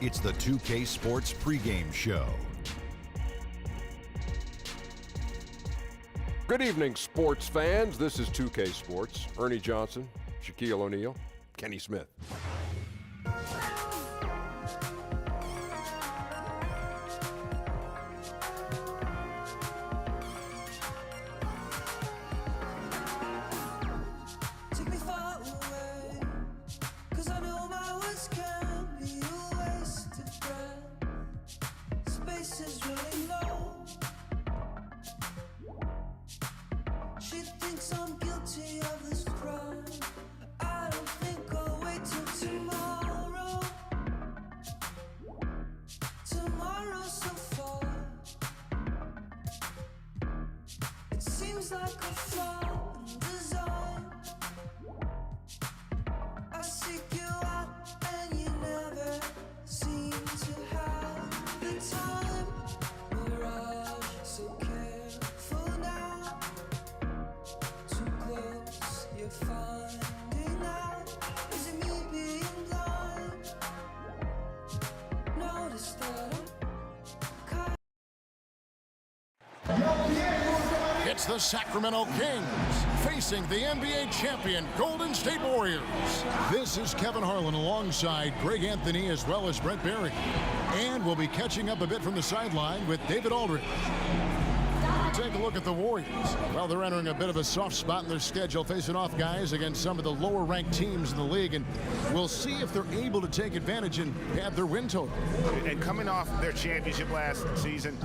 It's the 2K Sports pregame show. Good evening, sports fans. This is 2K Sports. Ernie Johnson, Shaquille O'Neal, Kenny Smith. It's the Sacramento Kings facing the NBA champion Golden State Warriors. This is Kevin Harlan alongside Greg Anthony as well as Brent Barry. And we'll be catching up a bit from the sideline with David Aldridge. Take a look at the Warriors. Well, they're entering a bit of a soft spot in their schedule, facing off guys against some of the lower-ranked teams in the league, and we'll see if they're able to take advantage and have their win total. And coming off their championship last season,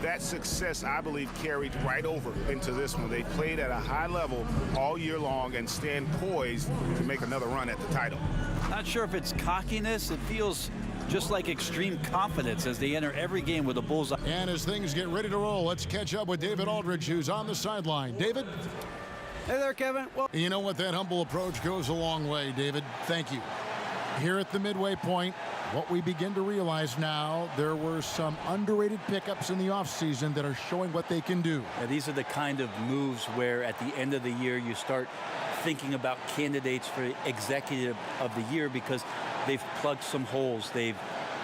that success, I believe, carried right over into this one. They played at a high level all year long and stand poised to make another run at the title. Not sure if it's cockiness. It feels just like extreme confidence as they enter every game with a bullseye. And as things get ready to roll, let's catch up with David Aldridge, who's on the sideline. David? Hey there, Kevin. Well, you know what? That humble approach goes a long way, David. Thank you. Here at the midway point, what we begin to realize now, there were some underrated pickups in the offseason that are showing what they can do. yeah, these are the kind of moves where at the end of the year you start thinking about candidates for executive of the year because they've plugged some holes. They've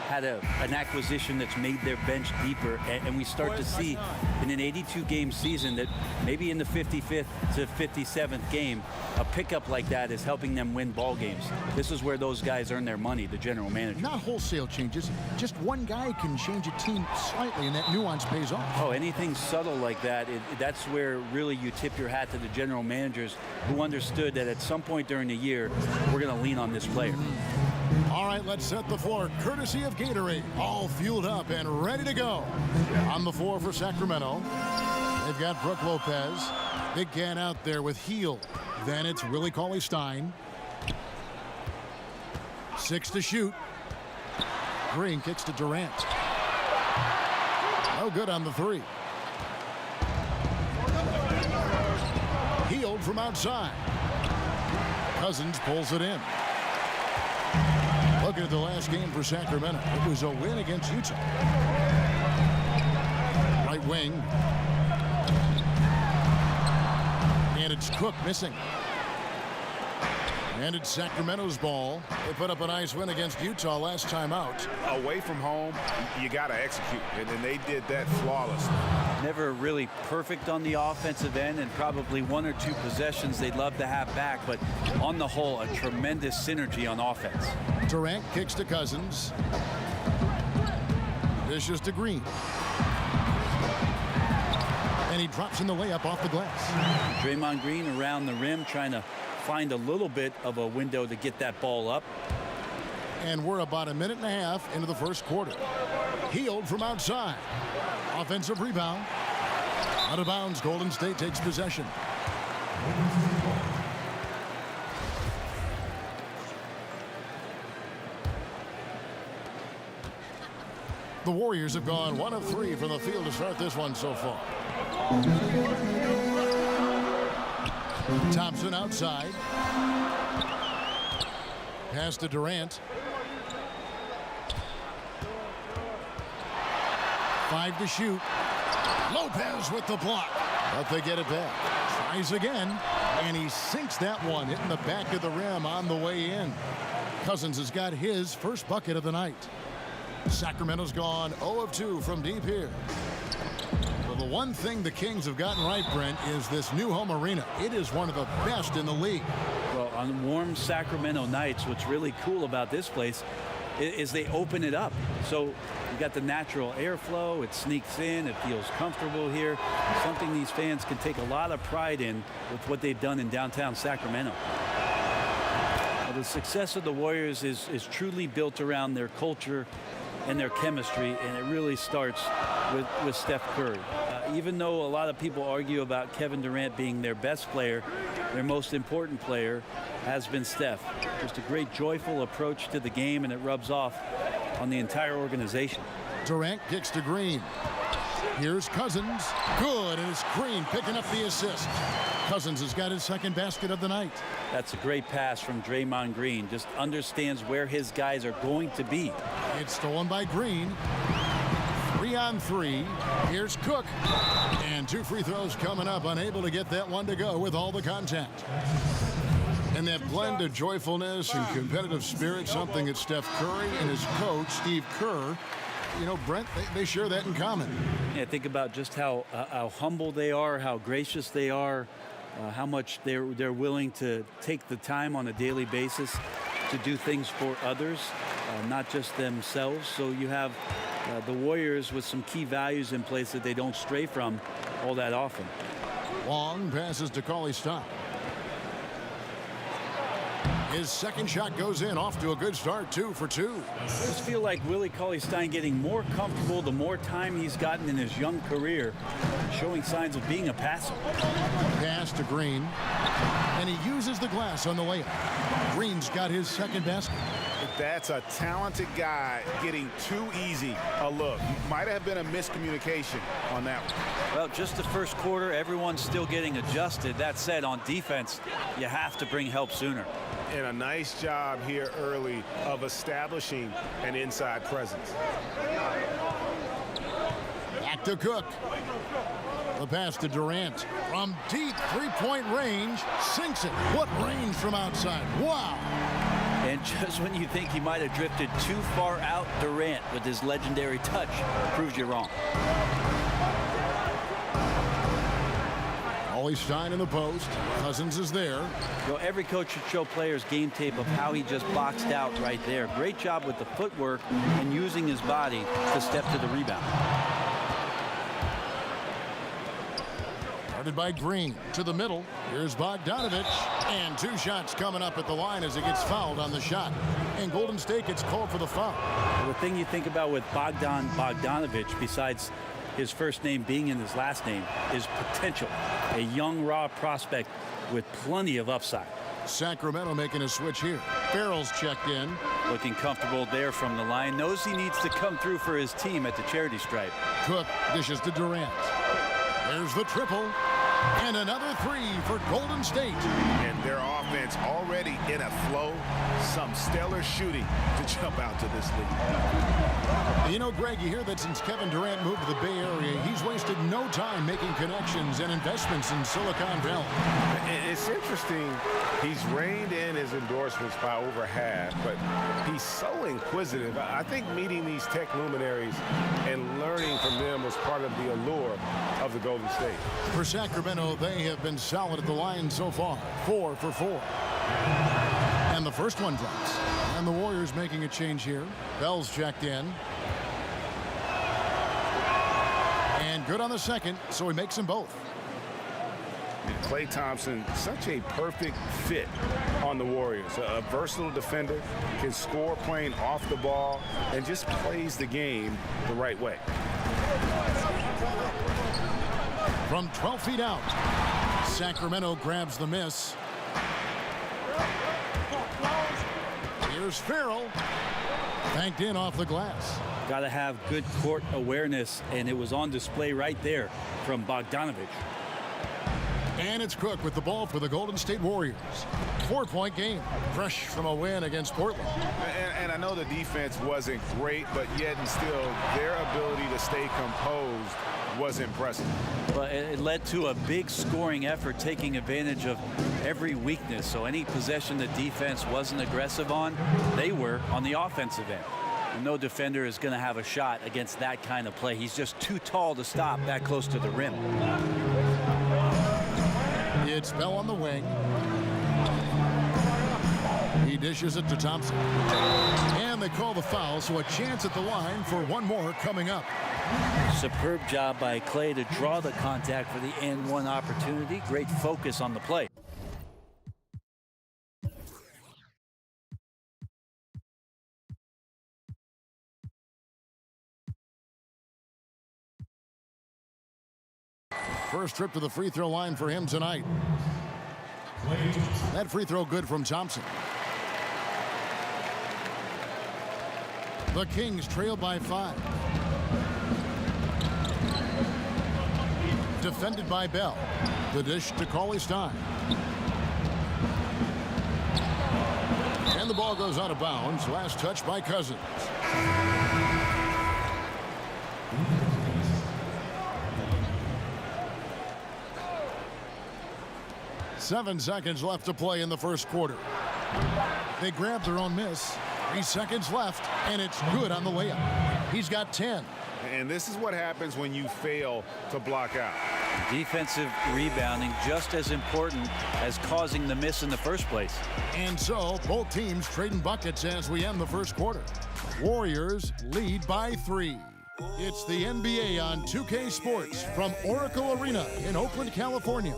had an acquisition that's made their bench deeper, and we start to see in an 82-game season that maybe in the 55th to 57th game, a pickup like that is helping them win ball games. This is where those guys earn their money, the general manager. Not wholesale changes. Just one guy can change a team slightly, and that nuance pays off. Oh, anything subtle like that, that's where really you tip your hat to the general managers who understood that at some point during the year, we're going to lean on this player. All right, let's set the floor, courtesy of Gatorade, all fueled up and ready to go. On the floor for Sacramento, they've got Brook Lopez. Big can out there with Heel. Then it's Willie Cauley-Stein. 6 to shoot. Green kicks to Durant. No good on the 3. Hield from outside. Cousins pulls it in. Looking at the last game for Sacramento, it was a win against Utah. Right wing. And it's Cook missing. And it's Sacramento's ball. They put up a nice win against Utah last time out. Away from home, you got to execute, and they did that flawlessly. Never really perfect on the offensive end, and probably 1 or 2 possessions they'd love to have back, but on the whole, a tremendous synergy on offense. Durant kicks to Cousins. Dishes to Green. And he drops in the layup off the glass. Draymond Green around the rim trying to find a little bit of a window to get that ball up. And we're about a minute and a half into the first quarter. Hield from outside. Offensive rebound. Out of bounds, Golden State takes possession. The Warriors have gone 1 of 3 from the field to start this one so far. Thompson outside. Pass to Durant. 5 to shoot. Lopez with the block. But they get it back. Tries again. And he sinks that one, hitting the back of the rim on the way in. Cousins has got his first bucket of the night. Sacramento's gone 0 of 2 from deep here. Well, the one thing the Kings have gotten right, Brent, is this new home arena. It is one of the best in the league. Well, on warm Sacramento nights, what's really cool about this place is they open it up. So you got the natural airflow, it sneaks in, it feels comfortable here. Something these fans can take a lot of pride in with what they've done in downtown Sacramento. Well, the success of the Warriors is truly built around their culture and their chemistry, and it really starts with Steph Curry. Even though a lot of people argue about Kevin Durant being their best player, their most important player has been Steph. Just a great joyful approach to the game, and it rubs off on the entire organization. Durant kicks to Green. Here's Cousins. Good, and it's Green picking up the assist. Cousins has got his second basket of the night. That's a great pass from Draymond Green. Just understands where his guys are going to be. It's stolen by Green. 3-on-3. Here's Cook. And 2 free throws coming up. Unable to get that one to go with all the contact. And that blend of joyfulness and competitive spirit, something that Steph Curry and his coach, Steve Kerr, you know, Brent, they share that in common. Yeah, think about just how humble they are, how gracious they are, how much they're willing to take the time on a daily basis to do things for others, not just themselves. So you have the Warriors with some key values in place that they don't stray from all that often. Long passes to Cauley-Stein. His second shot goes in, off to a good start, 2 for 2. I just feel like Willie Cauley-Stein getting more comfortable the more time he's gotten in his young career, showing signs of being a passer. Pass to Green, and he uses the glass on the layup. Green's got his second basket. That's a talented guy getting too easy a look. Might have been a miscommunication on that one. Well, just the first quarter, everyone's still getting adjusted. That said, on defense, you have to bring help sooner. And a nice job here early of establishing an inside presence. Back to Cook. The pass to Durant. From deep three-point range, sinks it. What range from outside. Wow. And just when you think he might have drifted too far out, Durant, with his legendary touch, proves you wrong. Cauley-Stein in the post. Cousins is there. You know, every coach should show players game tape of how he just boxed out right there. Great job with the footwork and using his body to step to the rebound. Guarded by Green to the middle. Here's Bogdanovich. And 2 shots coming up at the line as he gets fouled on the shot. And Golden State gets called for the foul. The thing you think about with Bogdanovich, besides his first name being in his last name, is potential. A young, raw prospect with plenty of upside. Sacramento making a switch here. Farrell's checked in. Looking comfortable there from the line. Knows he needs to come through for his team at the charity stripe. Cook dishes to Durant. There's the triple. And another 3 for Golden State. And their offense already in a flow. Some stellar shooting to jump out to this league. You know, Greg, you hear that since Kevin Durant moved to the Bay Area, he's wasted no time making connections and investments in Silicon Valley. It's interesting. He's reined in his endorsements by over half, but he's so inquisitive. I think meeting these tech luminaries and learning from them was part of the allure of the Golden State. For Sacramento, they have been solid at the line so far. 4 for 4. And the first one drops. And the Warriors making a change here. Bell's checked in. And good on the second, so he makes them both. Klay Thompson, such a perfect fit on the Warriors. A versatile defender, can score playing off the ball, and just plays the game the right way. From 12 feet out, Sacramento grabs the miss. Here's Farrell. Banked in off the glass. Got to have good court awareness, and it was on display right there from Bogdanovich. And it's Cook with the ball for the Golden State Warriors. 4-point game, fresh from a win against Portland. And I know the defense wasn't great, but yet and still, their ability to stay composed was impressive. But it led to a big scoring effort, taking advantage of every weakness. So any possession the defense wasn't aggressive on, they were on the offensive end. No defender is going to have a shot against that kind of play. He's just too tall to stop that close to the rim. It's Bell on the wing. He dishes it to Thompson. And they call the foul, so a chance at the line for one more coming up. Superb job by Clay to draw the contact for the and one opportunity. Great focus on the play. First trip to the free throw line for him tonight. That free throw good from Thompson. The Kings trail by 5. Defended by Bell. The dish to Cauley-Stein. And the ball goes out of bounds. Last touch by Cousins. 7 seconds left to play in the first quarter. They grab their own miss. 3 seconds left, and it's good on the layup. He's got 10. And this is what happens when you fail to block out. Defensive rebounding just as important as causing the miss in the first place. And so both teams trading buckets as we end the first quarter. Warriors lead by 3. It's the NBA on 2K Sports from Oracle Arena in Oakland, California.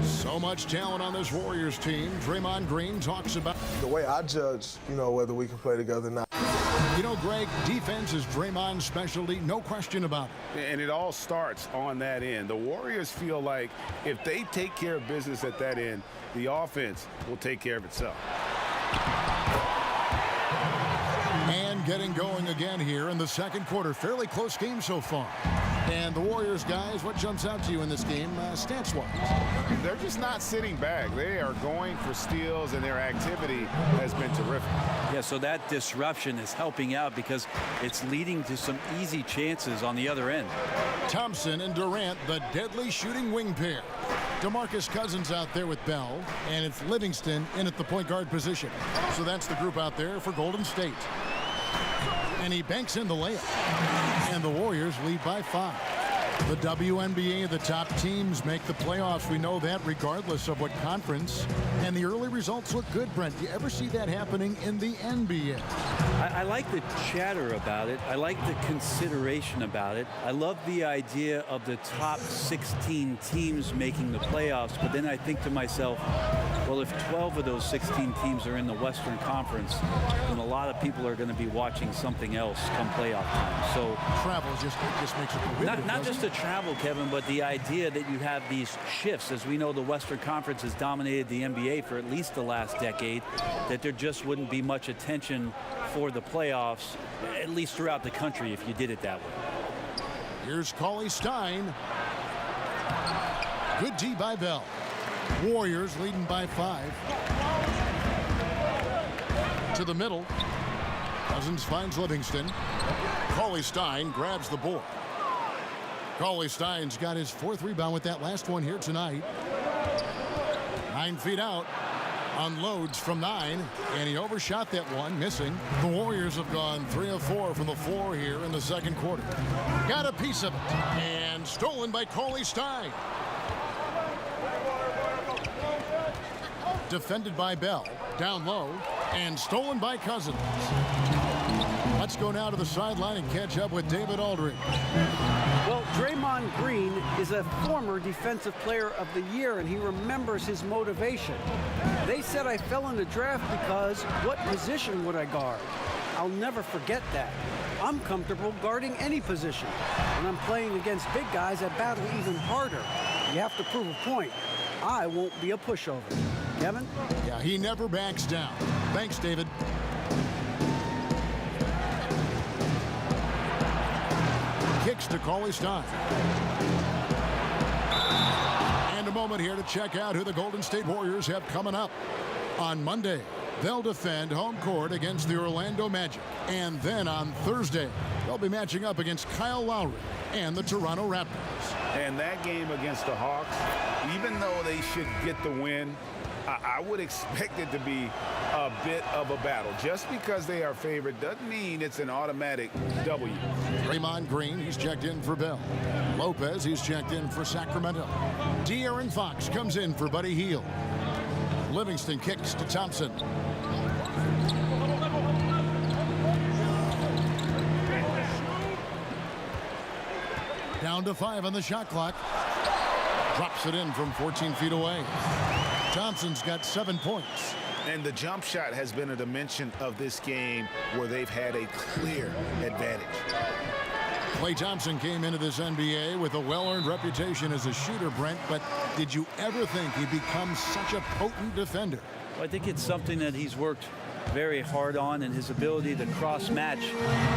So much talent on this Warriors team. Draymond Green talks about the way I judge, whether we can play together or not. Greg, defense is Draymond's specialty, no question about it. And it all starts on that end. The Warriors feel like if they take care of business at that end, the offense will take care of itself. And getting going again here in the second quarter. Fairly close game so far. And the Warriors, guys, what jumps out to you in this game, stance-wise? They're just not sitting back. They are going for steals, and their activity has been terrific. Yeah, so that disruption is helping out because it's leading to some easy chances on the other end. Thompson and Durant, the deadly shooting wing pair. DeMarcus Cousins out there with Bell, and it's Livingston in at the point guard position. So that's the group out there for Golden State. And he banks in the layup. And the Warriors lead by 5. The WNBA, the top teams make the playoffs. We know that regardless of what conference. And the early results look good, Brent. Do you ever see that happening in the NBA? I like the chatter about it. I like the consideration about it. I love the idea of the top 16 teams making the playoffs. But then I think to myself, well, if 12 of those 16 teams are in the Western Conference, then a lot of people are going to be watching something else come playoff time. So travel just makes it prohibitive. Not just the travel, Kevin, but the idea that you have these shifts. As we know, the Western Conference has dominated the NBA for at least the last decade, that there just wouldn't be much attention for the playoffs, at least throughout the country, if you did it that way. Here's Cauley-Stein. Good D by Bell. Warriors leading by 5. To the middle. Cousins finds Livingston. Cauley-Stein grabs the board. Cauley-Stein's got his 4th rebound with that last one here tonight. 9 feet out. Unloads from 9, and he overshot that one, missing. The Warriors have gone 3 of 4 from the floor here in the second quarter. Got a piece of it, and stolen by Cauley-Stein. Defended by Bell, down low, and stolen by Cousins. Let's go now to the sideline and catch up with David Aldridge. Well, Draymond Green is a former Defensive Player of the Year, and he remembers his motivation. They said I fell in the draft because what position would I guard? I'll never forget that. I'm comfortable guarding any position. When I'm playing against big guys, I battle even harder. You have to prove a point. I won't be a pushover. Kevin? Yeah, he never backs down. Thanks, David. Kicks to Cauley-Stein. And a moment here to check out who the Golden State Warriors have coming up on Monday. They'll defend home court against the Orlando Magic. And then on Thursday, they'll be matching up against Kyle Lowry and the Toronto Raptors. And that game against the Hawks, even though they should get the win, I would expect it to be a bit of a battle. Just because they are favored doesn't mean it's an automatic W. Draymond Green, he's checked in for Bell. Lopez, he's checked in for Sacramento. De'Aaron Fox comes in for Buddy Hield. Livingston kicks to Thompson. Down to 5 on the shot clock. Drops it in from 14 feet away. Thompson's got 7 points. And the jump shot has been a dimension of this game where they've had a clear advantage. Klay Thompson came into this NBA with a well-earned reputation as a shooter, Brent, but did you ever think he'd become such a potent defender? Well, I think it's something that he's worked very hard on, and his ability to cross-match.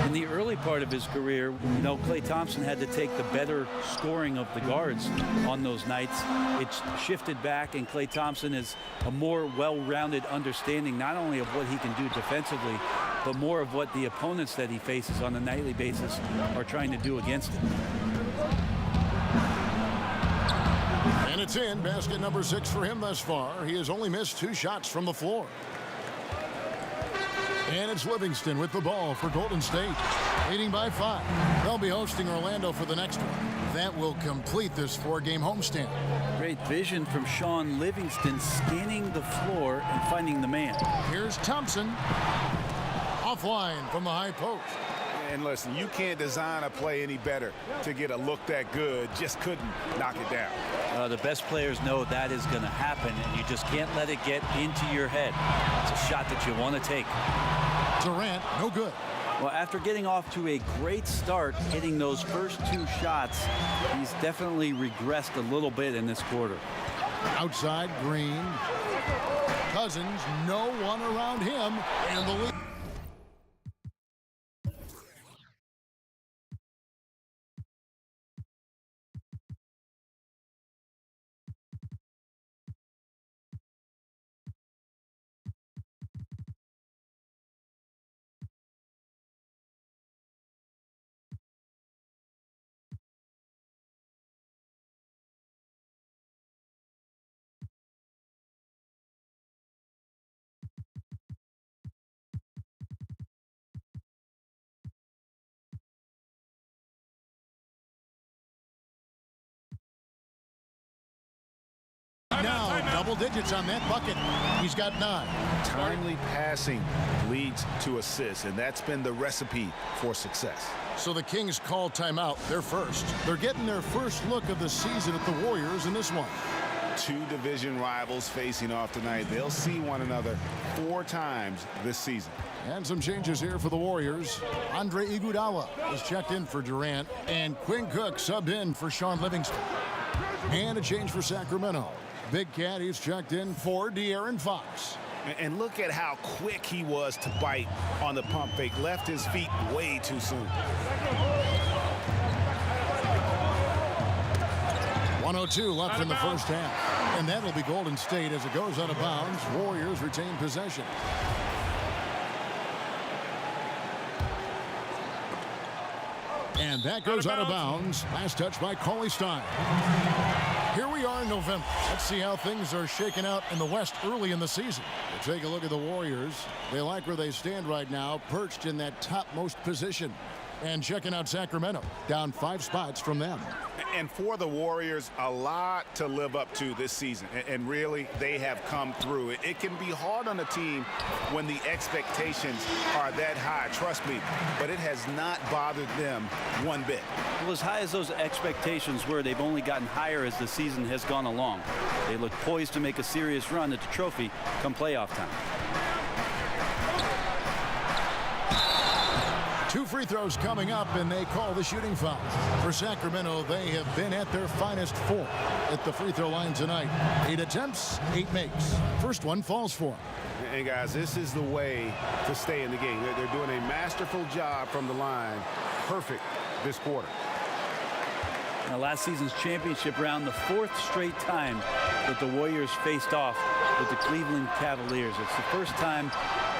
In the early part of his career, you know, Klay Thompson had to take the better scoring of the guards on those nights. It's shifted back, and Klay Thompson is a more well-rounded understanding not only of what he can do defensively, but more of what the opponents that he faces on a nightly basis are trying to do against him. And it's in. Basket number 6 for him thus far. He has only missed 2 shots from the floor. And it's Livingston with the ball for Golden State, leading by 5. They'll be hosting Orlando for the next one. That will complete this 4-game homestand. Great vision from Sean Livingston, scanning the floor and finding the man. Here's Thompson. Offline from the high post. And listen, you can't design a play any better to get a look that good. Just couldn't knock it down. The best players know that is going to happen, and you just can't let it get into your head. It's a shot that you want to take. Durant, no good. Well, after getting off to a great start, hitting those first 2 shots, he's definitely regressed a little bit in this quarter. Outside, Green. Cousins, no one around him, and the lead. Now double digits on that bucket. He's got 9. Timely passing leads to assists, and that's been the recipe for success. So the Kings call timeout. They're first. They're getting their first look of the season at the Warriors in this one. 2 division rivals facing off tonight. They'll see one another 4 times this season. And some changes here for the Warriors. Andre Iguodala is checked in for Durant, and Quinn Cook subbed in for Sean Livingston. And a change for Sacramento. Big Cat, he's checked in for De'Aaron Fox. And look at how quick he was to bite on the pump fake. Left his feet way too soon. 1:02 left in the first half. And that'll be Golden State as it goes out of bounds. Warriors retain possession. And that goes out of bounds. Last touch by Cauley Stein. Here we are in November. Let's see how things are shaking out in the West early in the season. We'll take a look at the Warriors. They like where they stand right now, perched in that topmost position. And checking out Sacramento, down 5 spots from them. And for the Warriors, a lot to live up to this season. And really, they have come through. It can be hard on a team when the expectations are that high, trust me. But it has not bothered them one bit. Well, as high as those expectations were, they've only gotten higher as the season has gone along. They look poised to make a serious run at the trophy come playoff time. 2 free throws coming up, and they call the shooting foul. For Sacramento, they have been at their finest 4 at the free throw line tonight. 8 attempts, 8 makes. First one falls for them. And guys, this is the way to stay in the game. They're doing a masterful job from the line. Perfect this quarter. Now, last season's championship round, the 4th straight time that the Warriors faced off with the Cleveland Cavaliers. It's the first time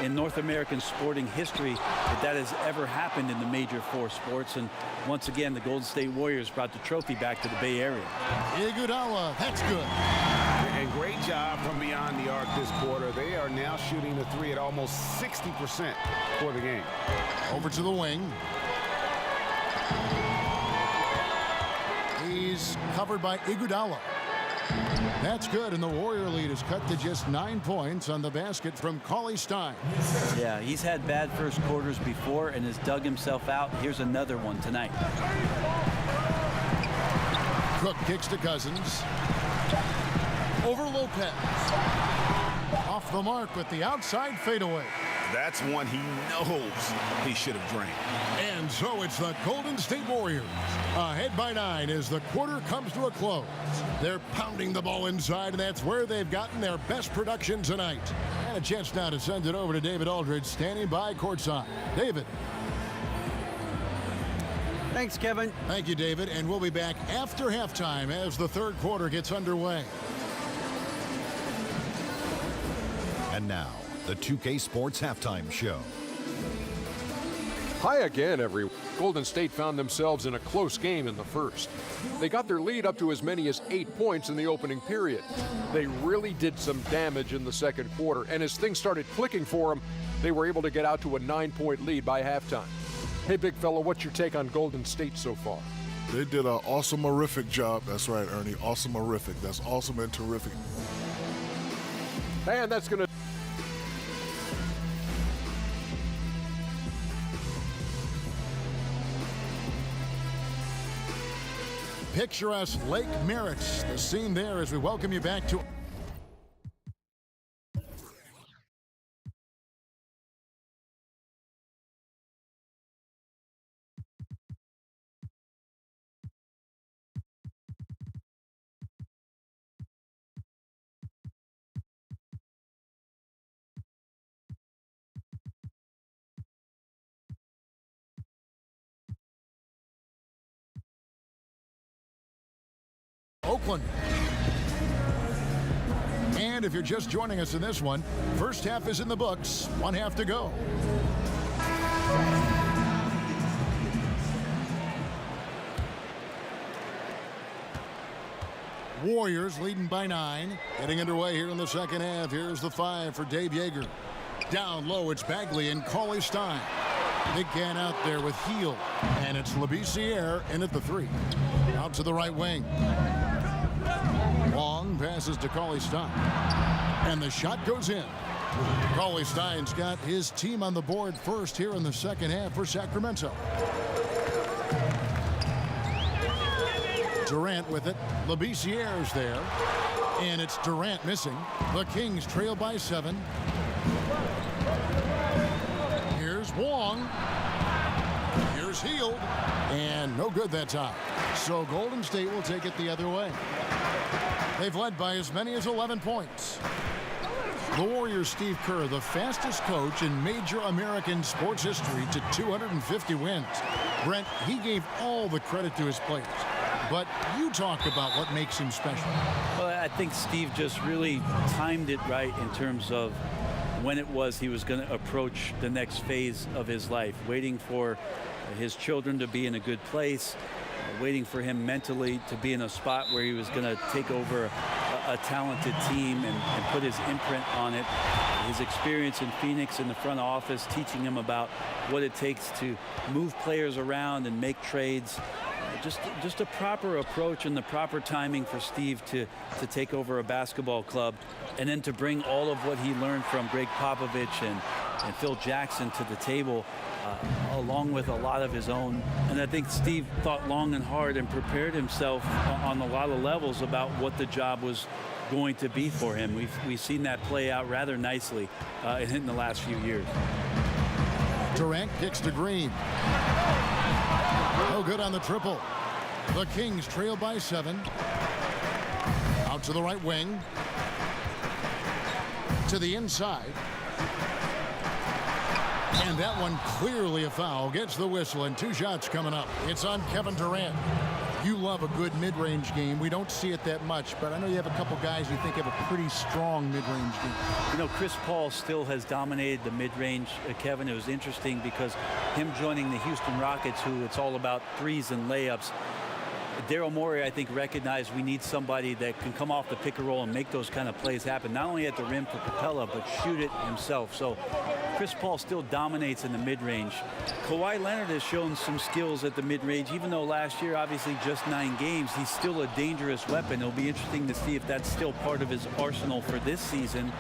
in North American sporting history that has ever happened in the major four sports. And once again, the Golden State Warriors brought the trophy back to the Bay Area. Iguodala, that's good. And great job from beyond the arc this quarter. They are now shooting the three at almost 60% for the game. Over to the wing. He's covered by Iguodala. That's good, and the Warrior lead is cut to just 9 points on the basket from Cauley Stein. Yeah, he's had bad first quarters before and has dug himself out. Here's another one tonight. Cook kicks to Cousins. Over Lopez. Off the mark with the outside fadeaway. That's one he knows he should have drained. And so it's the Golden State Warriors ahead by 9 as the quarter comes to a close. They're pounding the ball inside, and that's where they've gotten their best production tonight. And a chance now to send it over to David Aldridge, standing by courtside. David. Thanks, Kevin. Thank you, David. And we'll be back after halftime as the third quarter gets underway. And now, the 2K Sports Halftime Show. Hi again, everyone. Golden State found themselves in a close game in the first. They got their lead up to as many as 8 points in the opening period. They really did some damage in the second quarter, and as things started clicking for them, they were able to get out to a 9-point lead by halftime. Hey, big fella, what's your take on Golden State so far? They did an awesome-orific job. That's right, Ernie. Awesome-orific. That's awesome and terrific. And that's going to... Picturesque Lake Merritt's the scene there as we welcome you back to Oakland. And if you're just joining us in this one, first half is in the books, 1 half to go. Warriors leading by 9. Getting underway here in the second half. Here's the 5 for Dave Yeager. Down low, it's Bagley and Cauley Stein. Big can out there with Heel. And it's Labissiere in at the 3. Out to the right wing. Long passes to Cauley Stein. And the shot goes in. Cauley Stein's got his team on the board first here in the second half for Sacramento. Durant with it. Labissiere's there. And it's Durant missing. The Kings trail by 7. Here's Wong. Here's Hield. And no good that time. So Golden State will take it the other way. They've led by as many as 11 points. The Warriors' Steve Kerr, the fastest coach in major American sports history to 250 wins. Brent, he gave all the credit to his players. But you talk about what makes him special. Well, I think Steve just really timed it right in terms of when it was he was going to approach the next phase of his life, waiting for his children to be in a good place, waiting for him mentally to be in a spot where he was going to take over a talented team and put his imprint on it. His experience in Phoenix in the front office, teaching him about what it takes to move players around and make trades. Just a proper approach and the proper timing for Steve to take over a basketball club, and then to bring all of what he learned from Greg Popovich and Phil Jackson to the table, along with a lot of his own. And I think Steve thought long and hard and prepared himself on a lot of levels about what the job was going to be for him. We've seen that play out rather nicely in the last few years. Durant kicks to Green. No good on the triple. The Kings trail by 7. Out to the right wing. To the inside. And that one clearly a foul. Gets the whistle, and 2 shots coming up. It's on Kevin Durant. You love a good mid-range game. We don't see it that much, but I know you have a couple guys you think have a pretty strong mid-range game. You know, Chris Paul still has dominated the mid-range, Kevin. It was interesting because him joining the Houston Rockets, who it's all about threes and layups, Daryl Morey, I think, recognized we need somebody that can come off the pick and roll and make those kind of plays happen, not only at the rim for Capella, but shoot it himself. So Chris Paul still dominates in the mid-range. Kawhi Leonard has shown some skills at the mid-range, even though last year, obviously, just 9 games. He's still a dangerous weapon. It'll be interesting to see if that's still part of his arsenal for this season.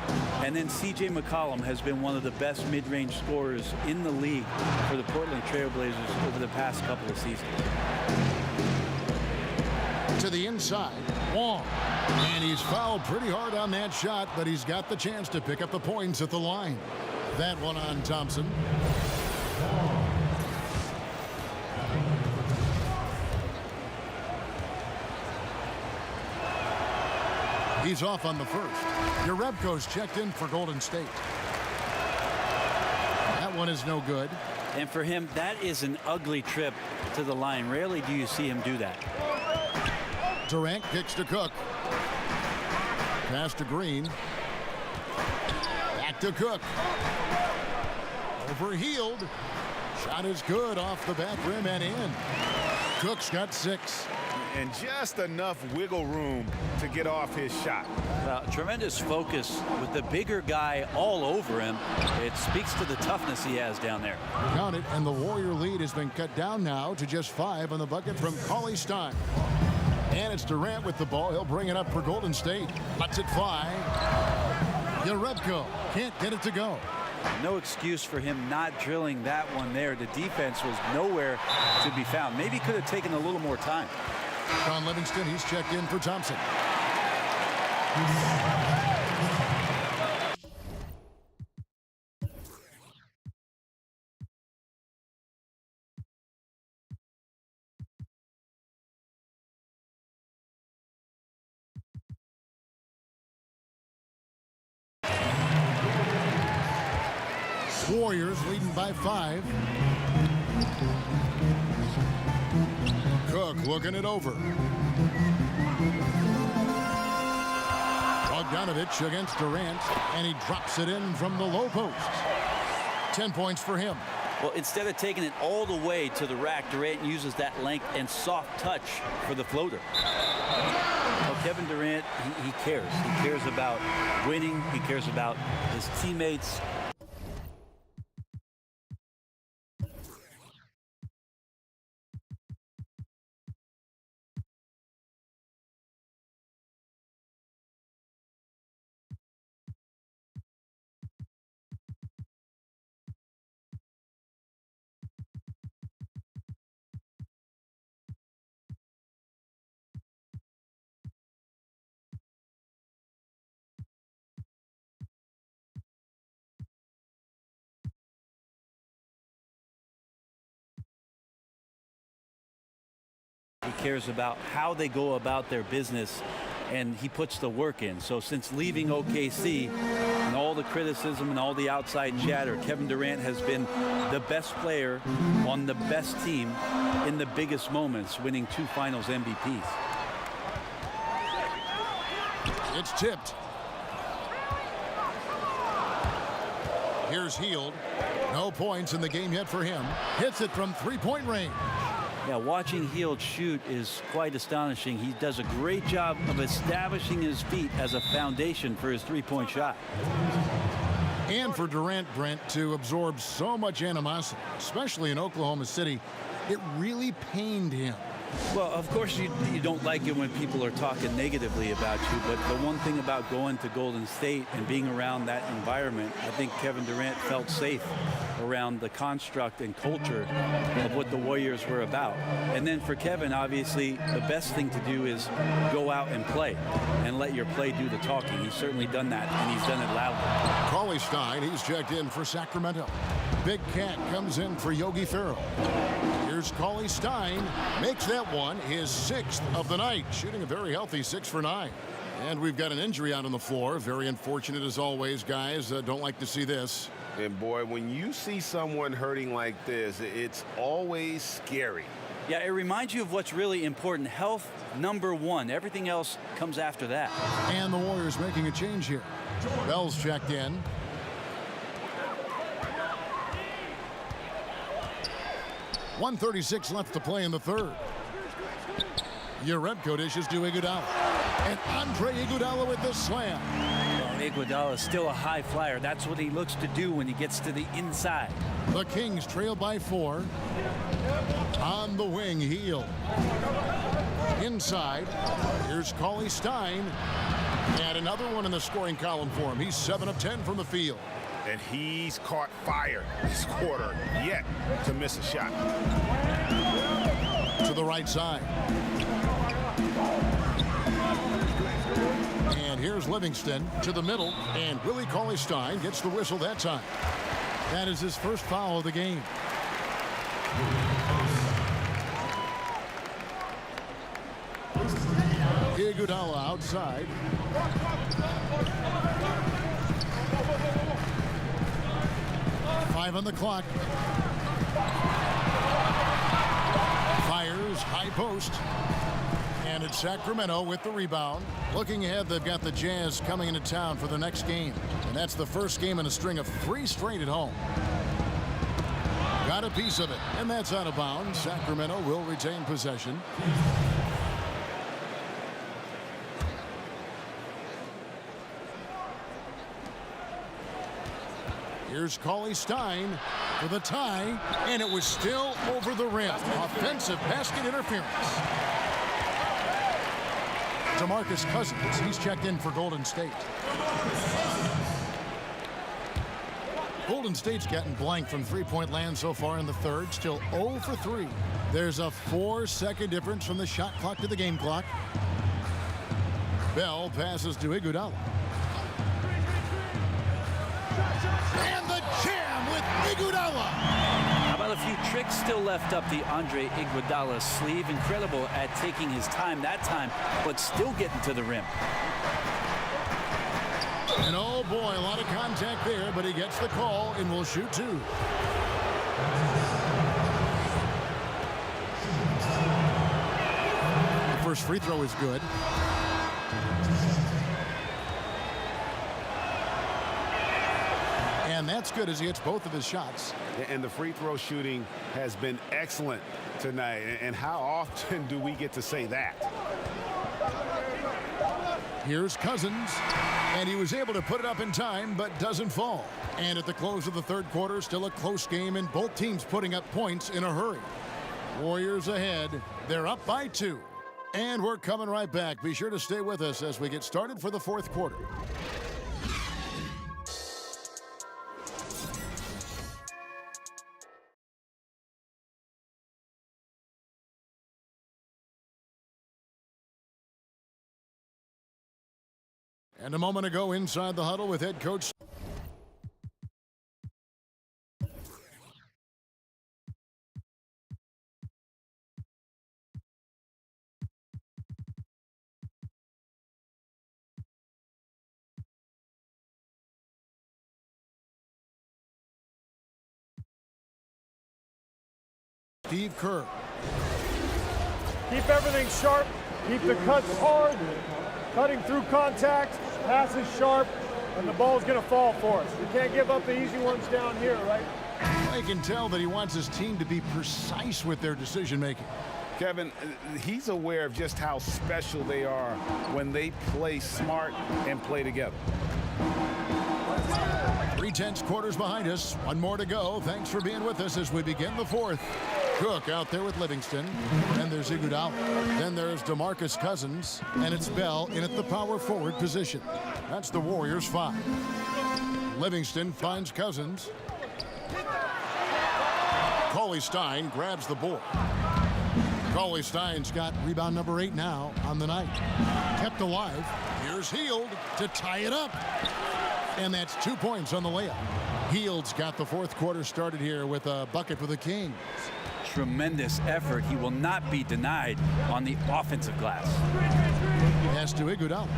And then C.J. McCollum has been one of the best mid-range scorers in the league for the Portland Trail Blazers over the past couple of seasons. To the inside, Wong. And he's fouled pretty hard on that shot, but he's got the chance to pick up the points at the line. That one on Thompson. He's off on the first. Jerebko's checked in for Golden State. That one is no good. And for him, that is an ugly trip to the line. Rarely do you see him do that. Durant kicks to Cook. Pass to Green. Back to Cook. Overhealed. Shot is good off the back rim and in. Cook's got 6. And just enough wiggle room to get off his shot. Tremendous focus with the bigger guy all over him. It speaks to the toughness he has down there. Count it, and the Warrior lead has been cut down now to just 5 on the bucket from Cauley Stein. And it's Durant with the ball. He'll bring it up for Golden State. Lets it fly. Jerebko can't get it to go. No excuse for him not drilling that one there. The defense was nowhere to be found. Maybe could have taken a little more time. Sean Livingston, he's checked in for Thompson. Warriors leading by 5. Cook looking it over. Bogdanovich against Durant, and he drops it in from the low post. 10 points for him. Well, instead of taking it all the way to the rack, Durant uses that length and soft touch for the floater. Well, Kevin Durant, he cares. He cares about winning. He cares about his teammates. He cares about how they go about their business, and he puts the work in. So since leaving OKC and all the criticism and all the outside chatter, Kevin Durant has been the best player on the best team in the biggest moments, winning 2 Finals MVPs. It's tipped. Here's Hield. No points in the game yet for him. Hits it from 3-point range. Yeah, watching Hield shoot is quite astonishing. He does a great job of establishing his feet as a foundation for his 3-point shot. And for Durant, Brent, to absorb so much animosity, especially in Oklahoma City, it really pained him. Well, of course you don't like it when people are talking negatively about you, but the one thing about going to Golden State and being around that environment, I think Kevin Durant felt safe around the construct and culture of what the Warriors were about. And then for Kevin, obviously, the best thing to do is go out and play and let your play do the talking. He's certainly done that, and he's done it loudly. Cauley Stein, he's checked in for Sacramento. Big Cat comes in for Yogi Ferrell. Here's Cauley Stein, makes that one his 6th of the night, shooting a very healthy 6 for 9. And we've got an injury out on the floor. Very unfortunate as always, guys. Don't like to see this. And boy, when you see someone hurting like this, it's always scary. Yeah, it reminds you of what's really important. Health, #1. Everything else comes after that. And the Warriors making a change here. Bell's checked in. .136 left to play in the third. Yaremko dishes to Iguodala. And Andre Iguodala with the slam. Well, Iguodala is still a high flyer. That's what he looks to do when he gets to the inside. The Kings trail by 4. On the wing, Hield. Inside, here's Cauley Stein. And another one in the scoring column for him. He's 7 of 10 from the field. And he's caught fire this quarter, yet to miss a shot. To the right side. And here's Livingston to the middle. And Willie Cauley-Stein gets the whistle that time. That is his first foul of the game. Iguodala outside. Five on the clock. Fires high post. And it's Sacramento with the rebound. Looking ahead, they've got the Jazz coming into town for the next game. And that's the first game in a string of 3 straight at home. Got a piece of it, and that's out of bounds. Sacramento will retain possession. Here's Cauley-Stein for the tie, and it was still over the rim. Offensive basket interference. DeMarcus Cousins, he's checked in for Golden State. Golden State's gotten blank from three-point land so far in the third, still 0 for 3. There's a 4-second difference from the shot clock to the game clock. Bell passes to Iguodala. And the jam with Iguodala. How about a few tricks still left up the Andre Iguodala sleeve? Incredible at taking his time that time, but still getting to the rim. And oh boy, a lot of contact there, but he gets the call and will shoot 2. The first free throw is good. And that's good as he hits both of his shots. And the free throw shooting has been excellent tonight. And how often do we get to say that? Here's Cousins, and he was able to put it up in time, but doesn't fall. And at the close of the third quarter, still a close game, and both teams putting up points in a hurry. Warriors ahead. They're up by 2. And we're coming right back. Be sure to stay with us as we get started for the fourth quarter. And a moment ago, inside the huddle with head coach Steve Kerr. Keep everything sharp, keep the cuts hard, cutting through contact, passes sharp, and the ball's going to fall for us. We can't give up the easy ones down here, right? I can tell that he wants his team to be precise with their decision making. Kevin, he's aware of just how special they are when they play smart and play together. 3/10 quarters behind us. One more to go. Thanks for being with us as we begin the fourth. Cook out there with Livingston. Then there's Iguodala. Then there's DeMarcus Cousins. And it's Bell in at the power forward position. That's the Warriors 5. Livingston finds Cousins. Cauley-Stein grabs the board. Cauley-Stein's got rebound number 8 now on the night. Kept alive. Here's Hield to tie it up. And that's 2 points on the layup. Hield's got the fourth quarter started here with a bucket for the Kings. Tremendous effort. He will not be denied on the offensive glass. Pass to Iguodala.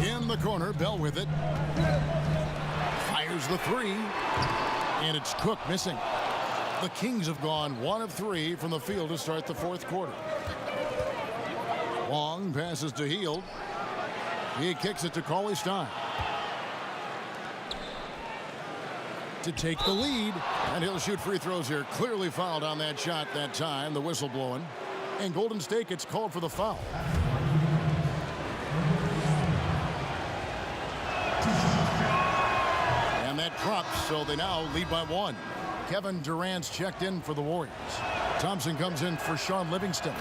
In the corner, Bell with it. Fires the 3. And it's Cook missing. The Kings have gone 1 of 3 from the field to start the fourth quarter. Long passes to Hield. He kicks it to Cauley Stein. To take the lead. And he'll shoot free throws here. Clearly fouled on that shot that time. The whistle blowing. And Golden State gets called for the foul. And that drops, so they now lead by 1. Kevin Durant's checked in for the Warriors. Thompson comes in for Sean Livingston.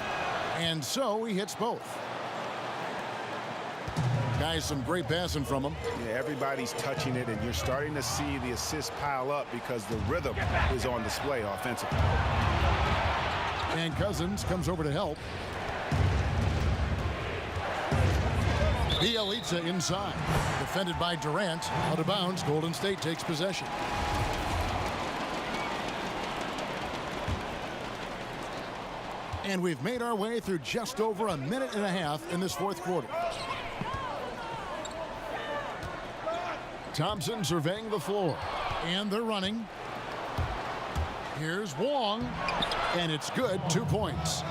And so he hits both. Guys, some great passing from him. Yeah, everybody's touching it, and you're starting to see the assists pile up because the rhythm is on display offensively. And Cousins comes over to help. Bielitsa inside. Defended by Durant. Out of bounds. Golden State takes possession. And we've made our way through just over a minute and a half in this fourth quarter. Thompson surveying the floor. And they're running. Here's Wong. And it's good. 2 points.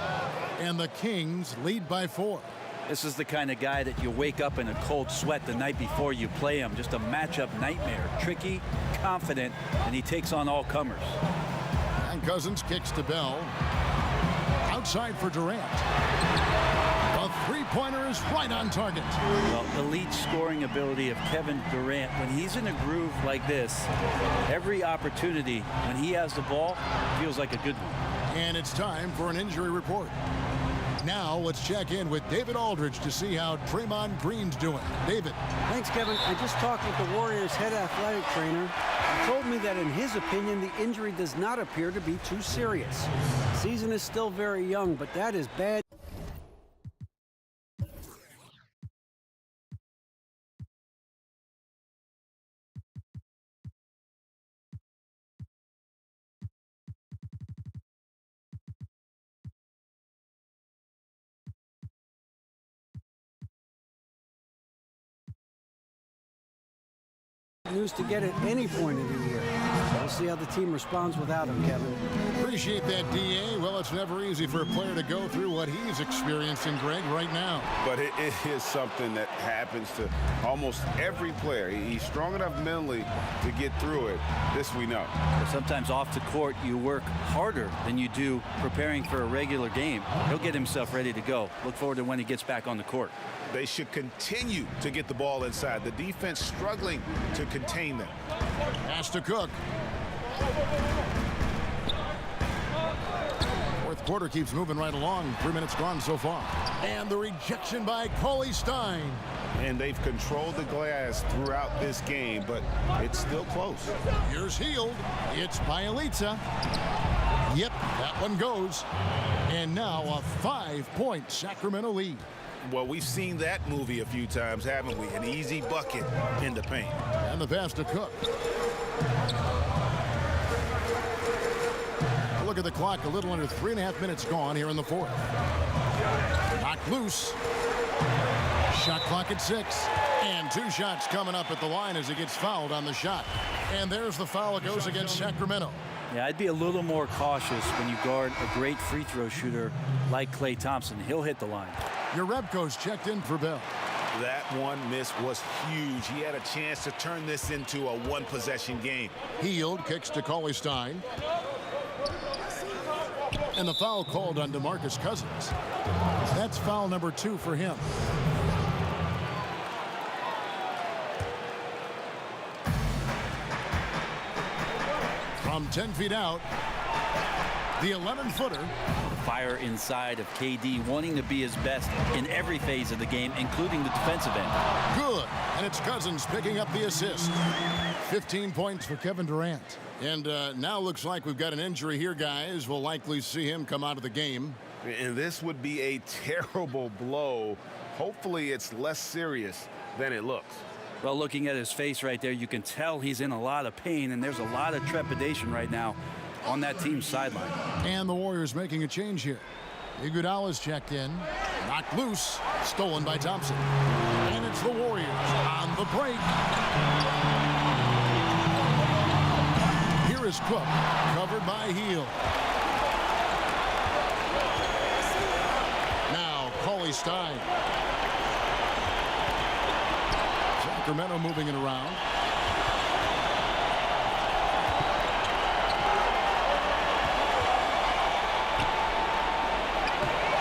And the Kings lead by 4. This is the kind of guy that you wake up in a cold sweat the night before you play him. Just a matchup nightmare. Tricky, confident, and he takes on all comers. And Cousins kicks to Bell. Outside for Durant. The three-pointer is right on target. Well, elite scoring ability of Kevin Durant. When he's in a groove like this, every opportunity when he has the ball feels like a good one. And it's time for an injury report. Now let's check in with David Aldridge to see how Draymond Green's doing. David. Thanks, Kevin. I just talked with the Warriors' head athletic trainer. He told me that in his opinion, the injury does not appear to be too serious. The season is still very young, but that is bad. News to get at any point in the year. We'll see how the team responds without him, Kevin. Appreciate that, D.A. Well, it's never easy for a player to go through what he's experiencing, Greg, right now. But it is something that happens to almost every player. He's strong enough mentally to get through it. This we know. Sometimes off the court, you work harder than you do preparing for a regular game. He'll get himself ready to go. Look forward to when he gets back on the court. They should continue to get the ball inside. The defense struggling to contain them. Pass to Cook. Fourth quarter keeps moving right along. 3 minutes gone so far. And the rejection by Cauley Stein. And they've controlled the glass throughout this game, but it's still close. Here's Hield. It's Bielitsa. Yep, that one goes. And now a 5-point Sacramento lead. Well, we've seen that movie a few times, haven't we? An easy bucket in the paint. And the pass to Cook. Look at the clock. A little under 3.5 minutes gone here in the fourth. Knocked loose. Shot clock at 6. And 2 shots coming up at the line as he gets fouled on the shot. And there's the foul. It goes against Sacramento. Yeah, I'd be a little more cautious when you guard a great free throw shooter like Klay Thompson. He'll hit the line. Jerebko's checked in for Bell. That one miss was huge. He had a chance to turn this into a one-possession game. Hield kicks to Cauley Stein. And the foul called on DeMarcus Cousins. That's foul number 2 for him. From 10 feet out, the 11-footer. Fire inside of KD, wanting to be his best in every phase of the game, including the defensive end. Good. And it's Cousins picking up the assist. 15 points for Kevin Durant. And now looks like we've got an injury here, guys. We'll likely see him come out of the game. And this would be a terrible blow. Hopefully it's less serious than it looks. Well, looking at his face right there, you can tell he's in a lot of pain, and there's a lot of trepidation right now on that team's sideline. And the Warriors making a change here. Iguodala's checked in. Knocked loose. Stolen by Thompson. And it's the Warriors on the break. Here is Cook, covered by Heel. Now, Cauley Stein. Sacramento moving it around.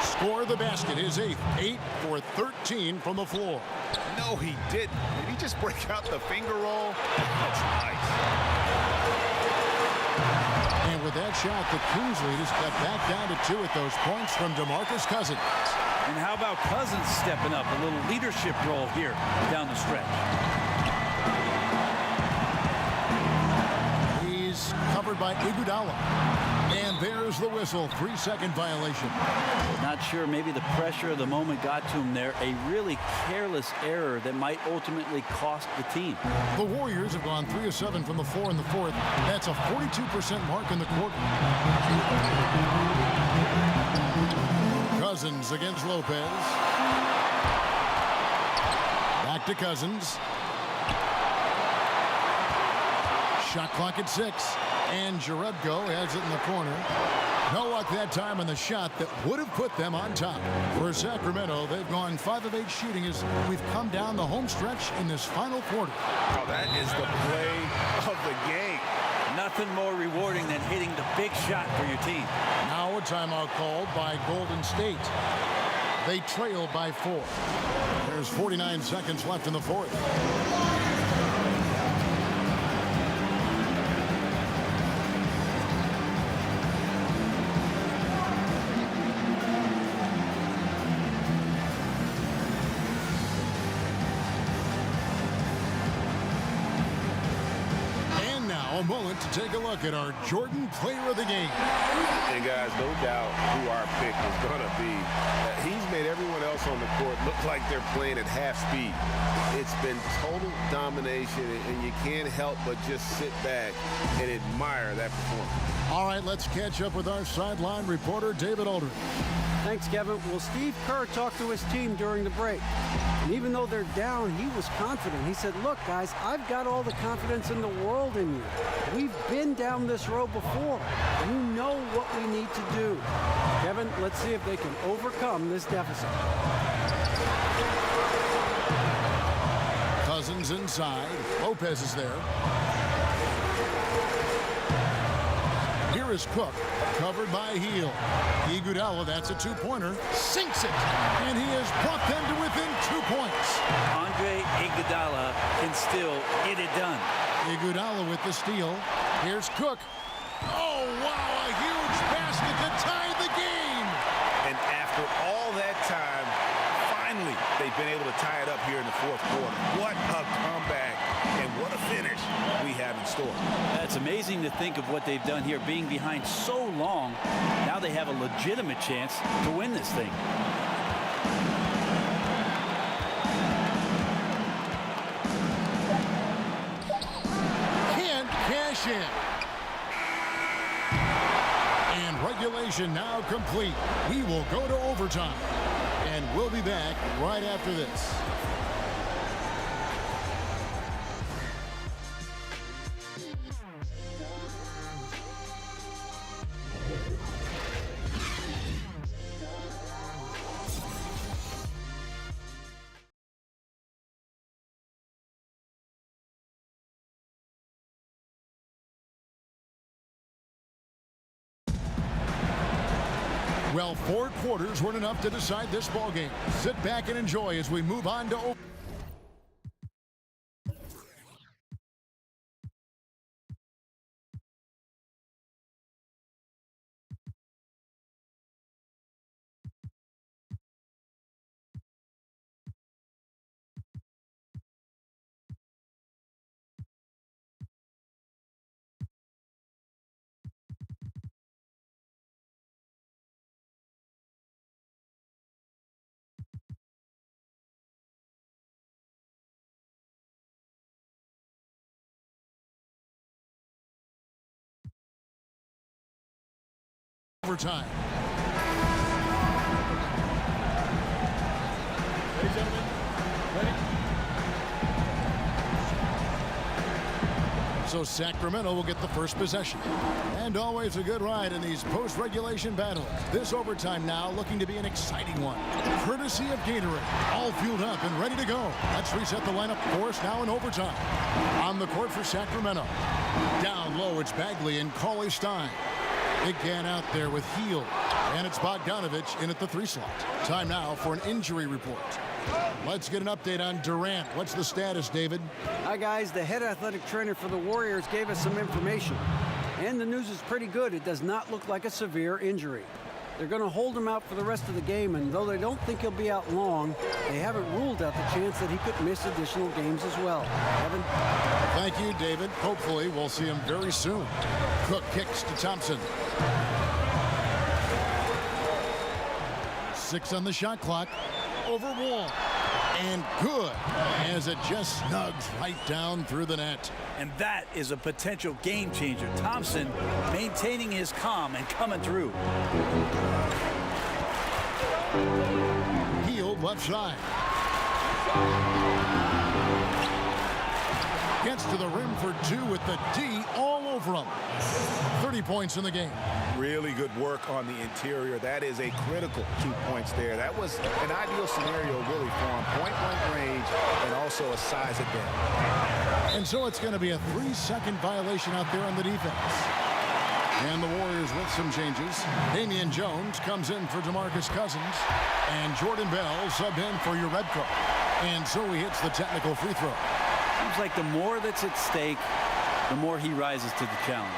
Score the basket, his 8th. 8 for 13 from the floor. No, he didn't. Did he just break out the finger roll? That's nice. And with that shot, the Kings lead is cut back down to 2 at those points from DeMarcus Cousins. And how about Cousins stepping up? A little leadership role here down the stretch. He's covered by Iguodala. And there's the whistle. 3-second violation. Not sure, maybe the pressure of the moment got to him there. A really careless error that might ultimately cost the team. The Warriors have gone 3 of 7 from the floor in the 4th. That's a 42% mark in the quarter. Cousins against Lopez. Back to Cousins. Shot clock at 6. And Jerebko has it in the corner. No luck that time on the shot that would have put them on top. For Sacramento, they've gone 5 of 8 shooting as we've come down the home stretch in this final quarter. Oh, that is the play of the game. Nothing more rewarding than hitting the big shot for your team. Now a timeout called by Golden State. They trail by 4. There's 49 seconds left in the 4th. A moment to take a look at our Jordan Player of the Game. And guys, no doubt who our pick is going to be. He's made everyone else on the court look like they're playing at half speed. It's been total domination, and you can't help but just sit back and admire that performance. All right, let's catch up with our sideline reporter, David Aldridge. Thanks, Kevin. Well, Steve Kerr talked to his team during the break. And even though they're down, he was confident. He said, look, guys, I've got all the confidence in the world in you. We've been down this road before. You know what we need to do. Kevin, let's see if they can overcome this deficit. Cousins inside. Lopez is there. Here is Cook, covered by Heel. Iguodala, that's a 2-pointer, sinks it, and he has brought them to within 2 points. Andre Iguodala can still get it done. Iguodala with the steal. Here's Cook. Oh, wow, a huge basket to tie the game. And after all that time, finally, they've been able to tie it up here in the 4th quarter. What a comeback and what a finish we have in store. It's amazing to think of what they've done here, being behind so long. Now they have a legitimate chance to win this thing. Can't cash in. And regulation now complete. We will go to overtime. And we'll be back right after this. Well, 4 quarters weren't enough to decide this ballgame. Sit back and enjoy as we move on to overtime. Ready, gentlemen? Ready? So Sacramento will get the first possession. And always a good ride in these post-regulation battles. This overtime now looking to be an exciting one. Courtesy of Gatorade. All fueled up and ready to go. Let's reset the lineup for us now in overtime. On the court for Sacramento. Down low, it's Bagley and Cauley Stein. Big can out there with Hield. And it's Bogdanovich in at the 3 slot. Time now for an injury report. Let's get an update on Durant. What's the status, David? Hi, guys. The head athletic trainer for the Warriors gave us some information. And the news is pretty good. It does not look like a severe injury. They're going to hold him out for the rest of the game, and though they don't think he'll be out long, they haven't ruled out the chance that he could miss additional games as well. Evan? Thank you, David. Hopefully, we'll see him very soon. Cook kicks to Thompson. 6 on the shot clock. Over Wall. And good, as it just snugs right down through the net. And that is a potential game changer. Thompson maintaining his calm and coming through. Hield left side. Gets to the rim for 2 with the D all over him. 30 points in the game. Really good work on the interior. That is a critical 2 points there. That was an ideal scenario really for him. Point-blank range and also a size advantage. And so it's going to be a 3-second violation out there on the defense. And the Warriors with some changes. Damian Jones comes in for DeMarcus Cousins. And Jordan Bell subbed in for Uredko. And so he hits the technical free throw. Seems like the more that's at stake, the more he rises to the challenge.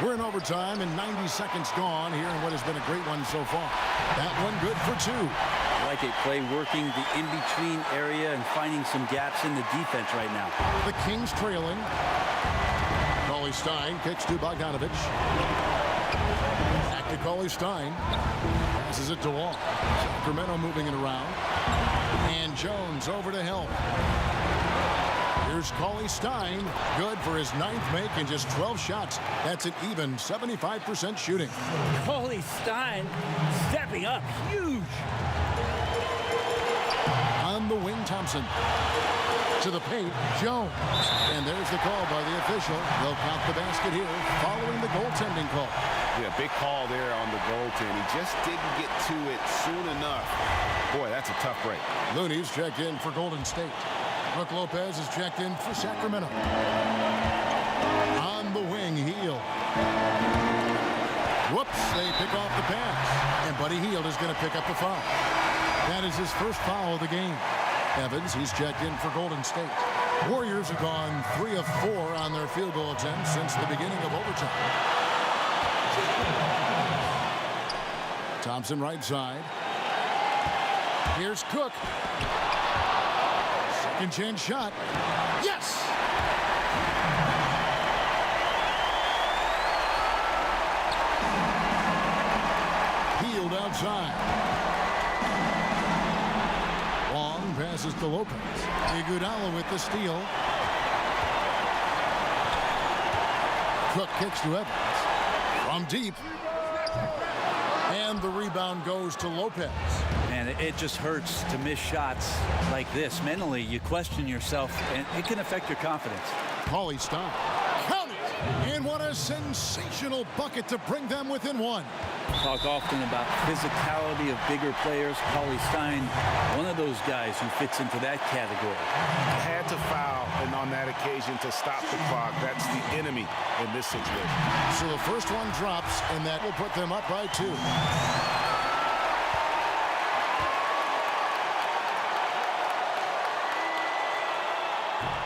We're in overtime and 90 seconds gone here in what has been a great one so far. That one good for 2. I like it, Clay, working the in-between area and finding some gaps in the defense right now. The Kings trailing. Cauley Stein kicks to Bogdanovich. Back to Cauley Stein. Passes it to Wall. Sacramento moving it around. And Jones over to help. Here's Cauley Stein. Good for his 9th make and just 12 shots. That's an even 75% shooting. Cauley Stein stepping up huge. On the wing, Thompson. To the paint, Jones. And there's the call by the official. They'll count the basket here following the goaltending call. Yeah, big call there on the goaltend. He just didn't get to it soon enough. Boy, that's a tough break. Looney's checked in for Golden State. Brook Lopez is checked in for Sacramento. On the wing, Hield. Whoops, they pick off the pass. And Buddy Hield is going to pick up the foul. That is his first foul of the game. Evans, he's checked in for Golden State. Warriors have gone 3 of 4 on their field goal attempts since the beginning of overtime. Thompson right side. Here's Cook. Second chance shot. Yes! Hield outside. Long passes to Lopez. Iguodala with the steal. Cook kicks to Evans. From deep. And the rebound goes to Lopez. And it just hurts to miss shots like this. Mentally, you question yourself, and it can affect your confidence. Cauley Stein. Count it! And what a sensational bucket to bring them within 1. Talk often about physicality of bigger players. Cauley Stein, one of those guys who fits into that category. Had to foul, and on that occasion to stop the clock. That's the enemy in this situation. So the first one drops, and that will put them up by 2.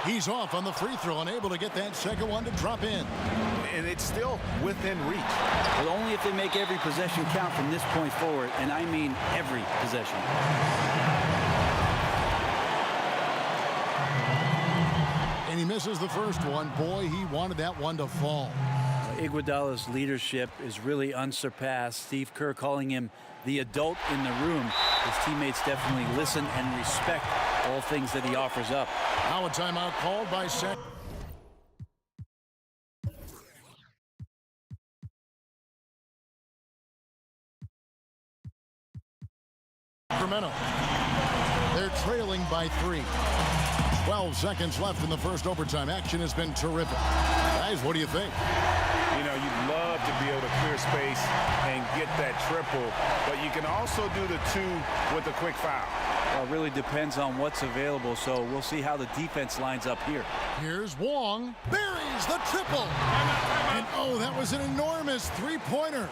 He's off on the free throw, unable to get that second one to drop in. And it's still within reach. But only if they make every possession count from this point forward, and I mean every possession. And he misses the first one. Boy, he wanted that one to fall. Iguodala's leadership is really unsurpassed. Steve Kerr calling him the adult in the room. His teammates definitely listen and respect all things that he offers up. Now a timeout called by Sacramento. They're trailing by 3. 12 seconds left in the first overtime. Action has been terrific. Guys, what do you think? You know, you'd love to be able to clear space and get that triple, but you can also do the 2 with a quick foul. Well, it really depends on what's available, so we'll see how the defense lines up here. Here's Wong. Buries the triple. And oh, that was an enormous three-pointer.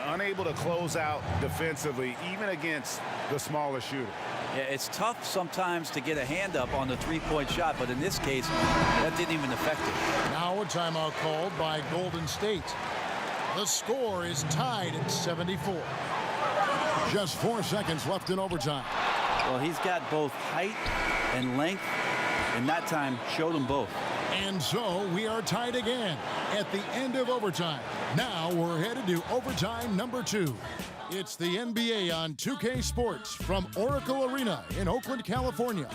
Unable to close out defensively, even against the smaller shooter. Yeah, it's tough sometimes to get a hand up on the three-point shot, but in this case, that didn't even affect it. Now a timeout called by Golden State. The score is tied at 74. Just 4 seconds left in overtime. Well, he's got both height and length, and that time showed them both. And so we are tied again at the end of overtime. Now we're headed to overtime number 2. It's the NBA on 2K Sports from Oracle Arena in Oakland, California.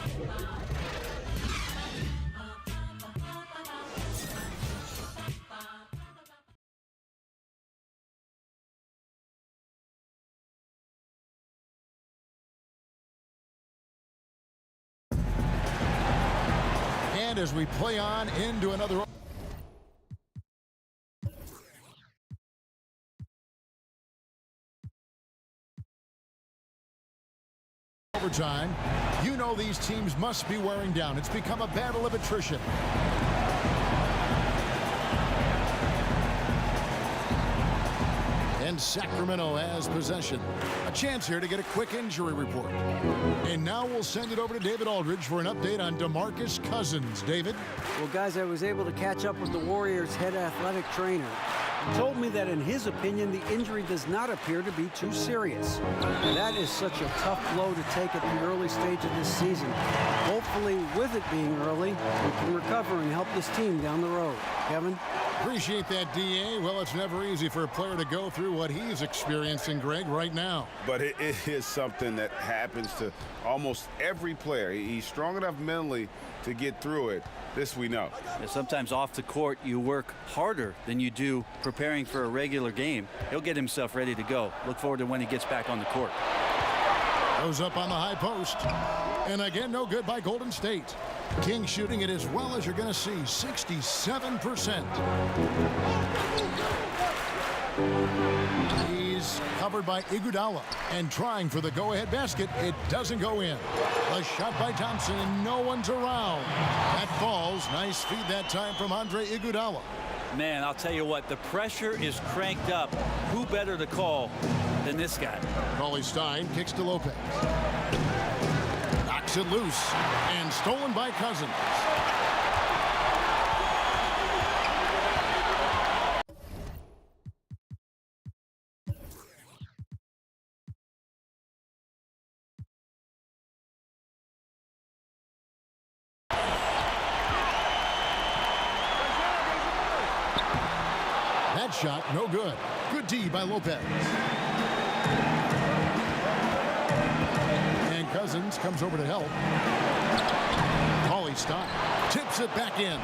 And as we play on into another overtime, you know these teams must be wearing down. It's become a battle of attrition. And Sacramento has possession. A chance here to get a quick injury report. And now we'll send it over to David Aldridge for an update on DeMarcus Cousins. David? Well, guys, I was able to catch up with the Warriors' head athletic trainer. He told me that in his opinion, the injury does not appear to be too serious. That is such a tough blow to take at the early stage of this season. Hopefully, with it being early, we can recover and help this team down the road. Kevin? Appreciate that, D.A. Well, it's never easy for a player to go through what he's experiencing, Greg, right now. But it is something that happens to almost every player. He's strong enough mentally to get through it. This we know. Sometimes off the court, you work harder than you do preparing for a regular game. He'll get himself ready to go. Look forward to when he gets back on the court. Goes up on the high post. And again, no good by Golden State. King shooting it as well as you're going to see, 67%. He's covered by Iguodala and trying for the go-ahead basket. It doesn't go in. A shot by Thompson and no one's around. That falls. Nice feed that time from Andre Iguodala. Man, I'll tell you what, the pressure is cranked up. Who better to call than this guy? Cauley-Stein kicks to Lopez. Knocks it loose and stolen by Cousins. That shot, no good. Good D by Lopez. And Cousins comes over to help. Cauley-Stein tips it back in.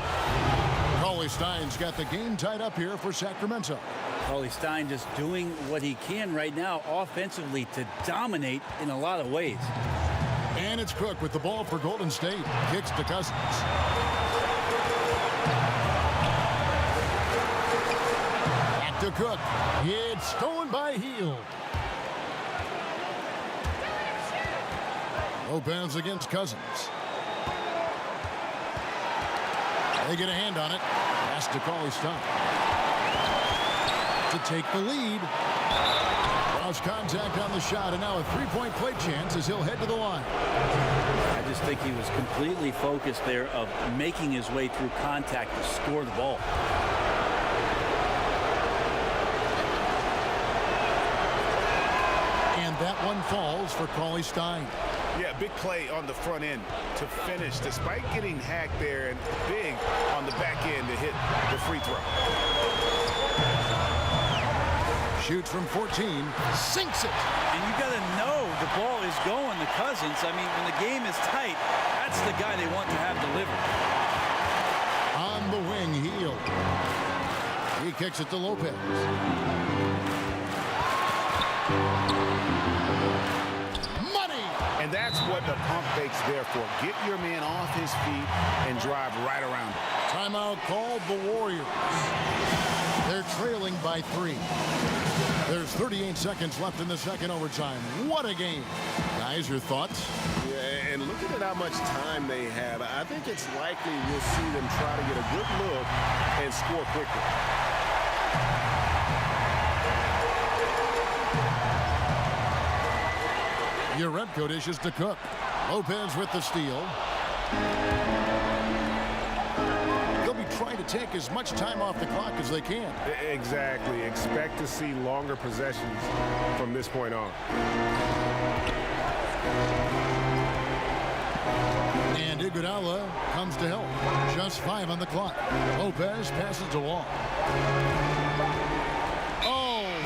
Cauley-Stein's got the game tied up here for Sacramento. Cauley-Stein just doing what he can right now offensively to dominate in a lot of ways. And it's Cook with the ball for Golden State. Kicks to Cousins. Back to Cook. It's stolen by Hield. Lopez against Cousins. They get a hand on it. Pass to Cauley-Stein. To take the lead. Cross contact on the shot, and now a three-point play chance as he'll head to the line. I just think he was completely focused there of making his way through contact to score the ball. And that one falls for Cauley-Stein. Yeah, big play on the front end to finish, despite getting hacked there, and big on the back end to hit the free throw. Shoots from 14, sinks it. And you got to know the ball is going to Cousins. I mean, when the game is tight, that's the guy they want to have delivered. On the wing, Hield. He kicks it to Lopez. And that's what the pump fake's there for. Get your man off his feet and drive right around him. Timeout called the Warriors. They're trailing by 3. There's 38 seconds left in the second overtime. What a game. Guys, your thoughts? Yeah, and looking at how much time they have, I think it's likely we'll see them try to get a good look and score quickly. Yaremko dishes to Cook. Lopez with the steal. They'll be trying to take as much time off the clock as they can. Exactly. Expect to see longer possessions from this point on. And Iguodala comes to help. Just 5 on the clock. Lopez passes to Wall.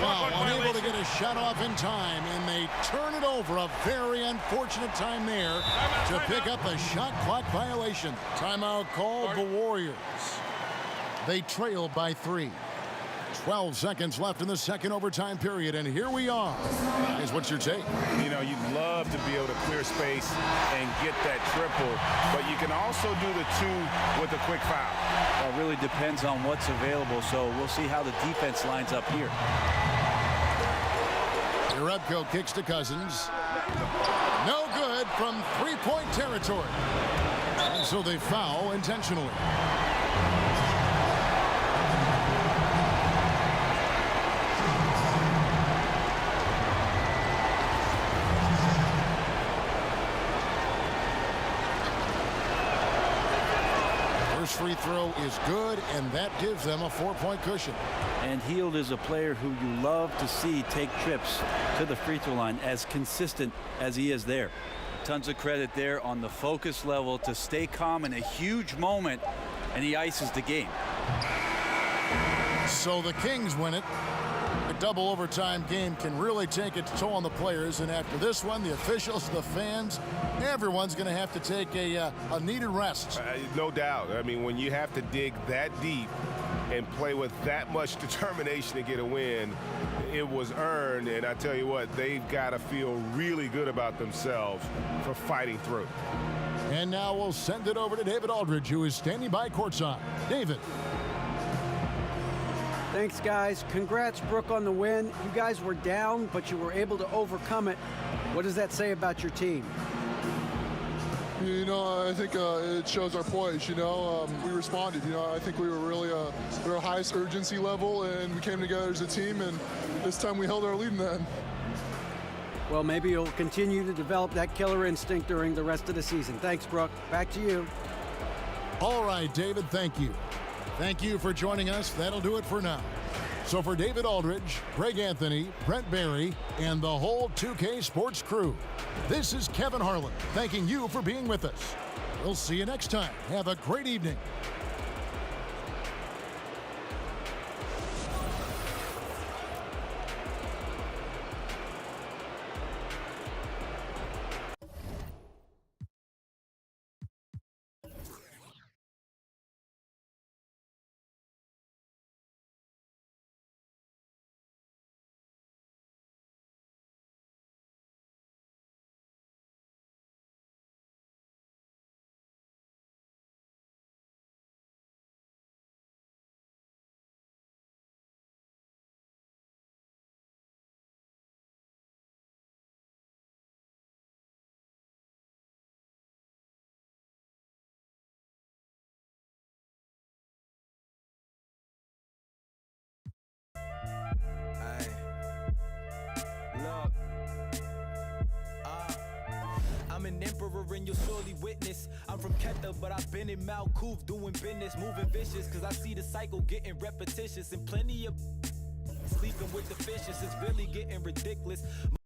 Wow, unable to get a shot off in time, and they turn it over. A very unfortunate time there to pick up a shot clock violation. Timeout called the Warriors. They trail by 3. 12 seconds left in the second overtime period, and here we are. Guys, what's your take? You know, you'd love to be able to clear space and get that triple, but you can also do the 2 with a quick foul. Well, it really depends on what's available, so we'll see how the defense lines up here. Yaremko kicks to Cousins. No good from three-point territory. And so they foul intentionally. First free throw is good, and that gives them a 4-point cushion. And Hield is a player who you love to see take trips to the free throw line, as consistent as he is there. Tons of credit there on the focus level to stay calm in a huge moment, and he ices the game. So the Kings win it. A double overtime game can really take its toll on the players, and after this one, the officials, the fans, everyone's going to have to take a needed rest. No doubt. I mean, when you have to dig that deep and play with that much determination to get a win, it was earned, and I tell you what, they've got to feel really good about themselves for fighting through. And now we'll send it over to David Aldridge, who is standing by courtside. David. Thanks, guys. Congrats, Brooke, on the win. You guys were down, but you were able to overcome it. What does that say about your team? You know, I think it shows our poise. You know, we responded. You know, I think we were really at our highest urgency level, and we came together as a team, and this time we held our lead in the end. Well, maybe you'll continue to develop that killer instinct during the rest of the season. Thanks, Brooke. Back to you. All right, David, thank you. Thank you for joining us. That'll do it for now. So for David Aldridge, Greg Anthony, Brent Barry, and the whole 2K Sports crew, this is Kevin Harlan thanking you for being with us. We'll see you next time. Have a great evening. Look, I'm an emperor and you'll surely witness. I'm from Keta, but I've been in Mount Coupe doing business, moving vicious, cause I see the cycle getting repetitious, and plenty of sleeping with the fishes. It's really getting ridiculous.